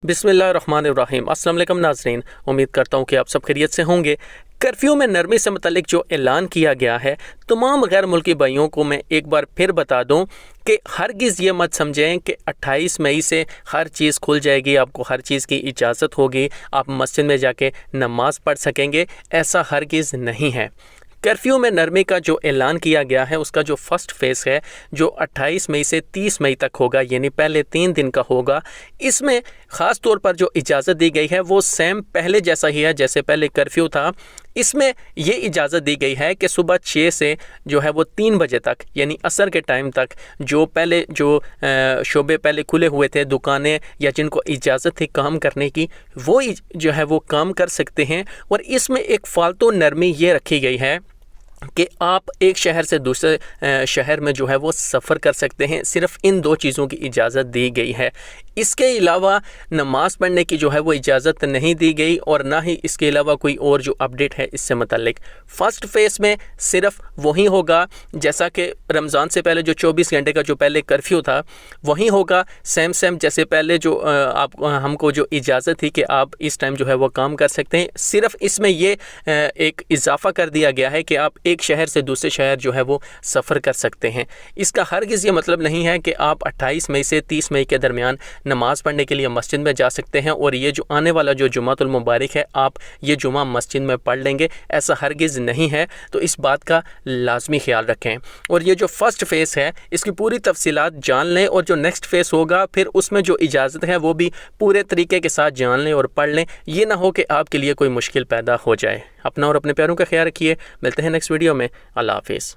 بسم اللہ الرحمن الرحیم۔ السلام علیکم ناظرین، امید کرتا ہوں کہ آپ سب خیریت سے ہوں گے۔ کرفیو میں نرمی سے متعلق جو اعلان کیا گیا ہے، تمام غیر ملکی بھائیوں کو میں ایک بار پھر بتا دوں کہ ہرگز یہ مت سمجھیں کہ 28 مئی سے ہر چیز کھل جائے گی، آپ کو ہر چیز کی اجازت ہوگی، آپ مسجد میں جا کے نماز پڑھ سکیں گے۔ ایسا ہرگز نہیں ہے۔ کرفیو میں نرمی کا جو اعلان کیا گیا ہے، اس کا جو فرسٹ فیز ہے جو 28 مئی سے 30 مئی تک ہوگا، یعنی پہلے 3 دن کا ہوگا، اس میں خاص طور پر جو اجازت دی گئی ہے وہ سیم پہلے جیسا ہی ہے جیسے پہلے کرفیو تھا۔ اس میں یہ اجازت دی گئی ہے کہ صبح 6 سے جو ہے وہ 3 بجے تک، یعنی عصر کے ٹائم تک، جو پہلے جو شعبے پہلے کھلے ہوئے تھے، دکانیں یا جن کو اجازت تھی کام کرنے کی، وہ جو ہے وہ کام کر سکتے ہیں۔ اور اس میں ایک فالتو نرمی یہ رکھی گئی ہے کہ آپ ایک شہر سے دوسرے شہر میں جو ہے وہ سفر کر سکتے ہیں۔ صرف ان 2 چیزوں کی اجازت دی گئی ہے۔ اس کے علاوہ نماز پڑھنے کی جو ہے وہ اجازت نہیں دی گئی، اور نہ ہی اس کے علاوہ کوئی اور جو اپڈیٹ ہے اس سے متعلق۔ فرسٹ فیز میں صرف وہی ہوگا جیسا کہ رمضان سے پہلے جو 24 گھنٹے کا جو پہلے کرفیو تھا وہی ہوگا، سیم جیسے پہلے جو ہم کو جو اجازت تھی کہ آپ اس ٹائم جو ہے وہ کام کر سکتے ہیں۔ صرف اس میں یہ ایک اضافہ کر دیا گیا ہے کہ آپ ایک شہر سے دوسرے شہر جو ہے وہ سفر کر سکتے ہیں۔ اس کا ہرگز یہ مطلب نہیں ہے کہ آپ 28 مئی سے 30 مئی کے درمیان نماز پڑھنے کے لیے مسجد میں جا سکتے ہیں، اور یہ جو آنے والا جو جمعۃ المبارک ہے آپ یہ جمعہ مسجد میں پڑھ لیں گے، ایسا ہرگز نہیں ہے۔ تو اس بات کا لازمی خیال رکھیں، اور یہ جو فرسٹ فیز ہے اس کی پوری تفصیلات جان لیں، اور جو نیکسٹ فیز ہوگا پھر اس میں جو اجازت ہے وہ بھی پورے طریقے کے ساتھ جان لیں اور پڑھ لیں۔ یہ نہ ہو کہ آپ کے لیے کوئی مشکل پیدا ہو جائے۔ اپنا اور اپنے پیاروں کا خیال رکھیے۔ ملتے ہیں نیکسٹ ویڈیو میں۔ اللہ حافظ۔